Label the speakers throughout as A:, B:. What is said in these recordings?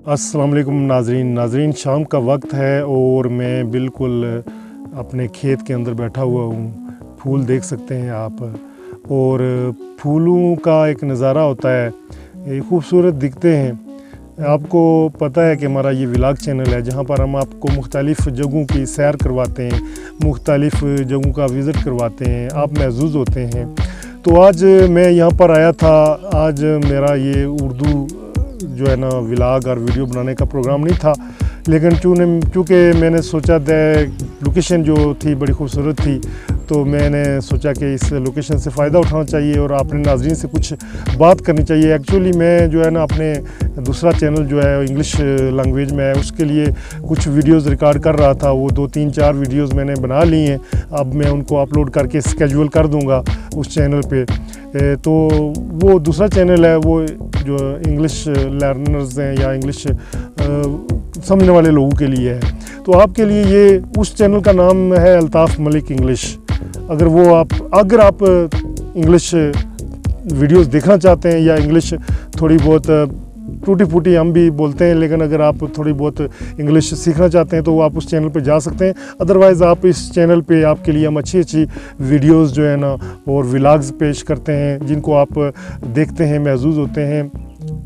A: अस्सलाम वालेकुम नाजरीन शाम का वक्त है और मैं बिल्कुल अपने खेत के अंदर बैठा हुआ हूँ। फूल देख सकते हैं आप, और फूलों का एक नज़ारा होता है, ये खूबसूरत दिखते हैं। आपको पता है कि हमारा ये व्लॉग चैनल है जहाँ पर हम आपको मुख्तलिफ़ जगहों की सैर करवाते हैं, मुख्तलिफ़ जगहों का विज़िट करवाते हैं, आप महसूस होते हैं। तो आज मैं यहाँ पर आया था। आज मेरा ये उर्दू जो है ना व्लॉग और वीडियो बनाने का प्रोग्राम नहीं था, लेकिन चूँकि मैंने सोचा लोकेशन जो थी बड़ी खूबसूरत थी, तो मैंने सोचा कि इस लोकेशन से फ़ायदा उठाना चाहिए और अपने नाज़रीन से कुछ बात करनी चाहिए। एक्चुअली मैं जो है ना अपने दूसरा चैनल जो है इंग्लिश लैंग्वेज में है, उसके लिए कुछ वीडियोस रिकॉर्ड कर रहा था। वो 2-3-4 वीडियोस मैंने बना ली हैं, अब मैं उनको अपलोड करके स्केड्यूल कर दूंगा उस चैनल पे। तो वो दूसरा चैनल है, वो जो इंग्लिश लर्नर्स हैं या इंग्लिश समझने वाले लोगों के लिए है। तो आपके लिए ये उस चैनल का नाम है अल्ताफ़ मलिक इंग्लिश। अगर आप इंग्लिश वीडियोस देखना चाहते हैं या इंग्लिश थोड़ी बहुत टूटी फूटी हम भी बोलते हैं, लेकिन अगर आप थोड़ी बहुत इंग्लिश सीखना चाहते हैं तो आप उस चैनल पे जा सकते हैं। अदरवाइज़ आप इस चैनल पे आपके लिए हम अच्छी वीडियोस जो है ना और व्लॉग्स पेश करते हैं, जिनको आप देखते हैं, महसूस होते हैं।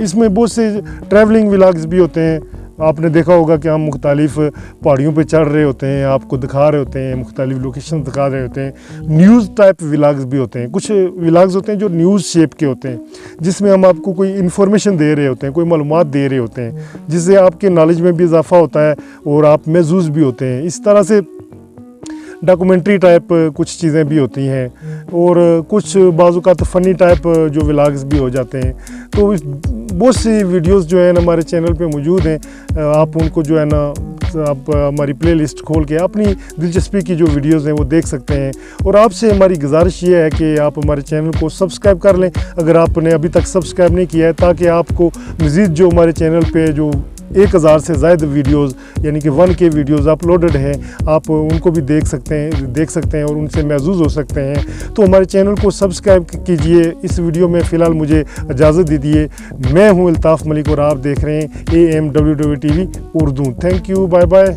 A: इसमें बहुत से ट्रैवलिंग व्लॉग्स भी होते हैं। आपने देखा होगा कि हम मुख्तलिफ़ पहाड़ियों पे चढ़ रहे होते हैं, आपको दिखा रहे होते हैं, मुख्तलिफ़ लोकेशन दिखा रहे होते हैं। न्यूज़ टाइप व्लॉग्स भी होते हैं, कुछ व्लॉग्स होते हैं जो न्यूज़ शेप के होते हैं, जिसमें हम आपको कोई इन्फॉर्मेशन दे रहे होते हैं, कोई मालूमात दे रहे होते हैं, जिससे आपके नॉलेज में भी इजाफा होता है और आप महसूस भी होते हैं। इस तरह से डॉक्यूमेंट्री टाइप कुछ चीज़ें भी होती हैं, और कुछ बाज़-औक़ात फ़नी टाइप जो व्लॉग्स भी हो जाते हैं। तो बहुत सी वीडियोस जो है ना हमारे चैनल पे मौजूद हैं। आप उनको जो है ना आप हमारी प्लेलिस्ट खोल के अपनी दिलचस्पी की जो वीडियोस हैं वो देख सकते हैं। और आपसे हमारी गुजारिश ये है कि आप हमारे चैनल को सब्सक्राइब कर लें अगर आपने अभी तक सब्सक्राइब नहीं किया है, ताकि आपको मज़ीद जो हमारे चैनल पे जो 1000 से ज़्यादा वीडियोस यानी कि 1K वीडियोस अपलोडेड हैं, आप उनको भी देख सकते हैं और उनसे महसूस हो सकते हैं। तो हमारे चैनल को सब्सक्राइब कीजिए। इस वीडियो में फ़िलहाल मुझे इजाज़त दीजिए। मैं हूं अल्ताफ़ मलिक और आप देख रहे हैं AMWW TV Urdu. Thank you, bye bye.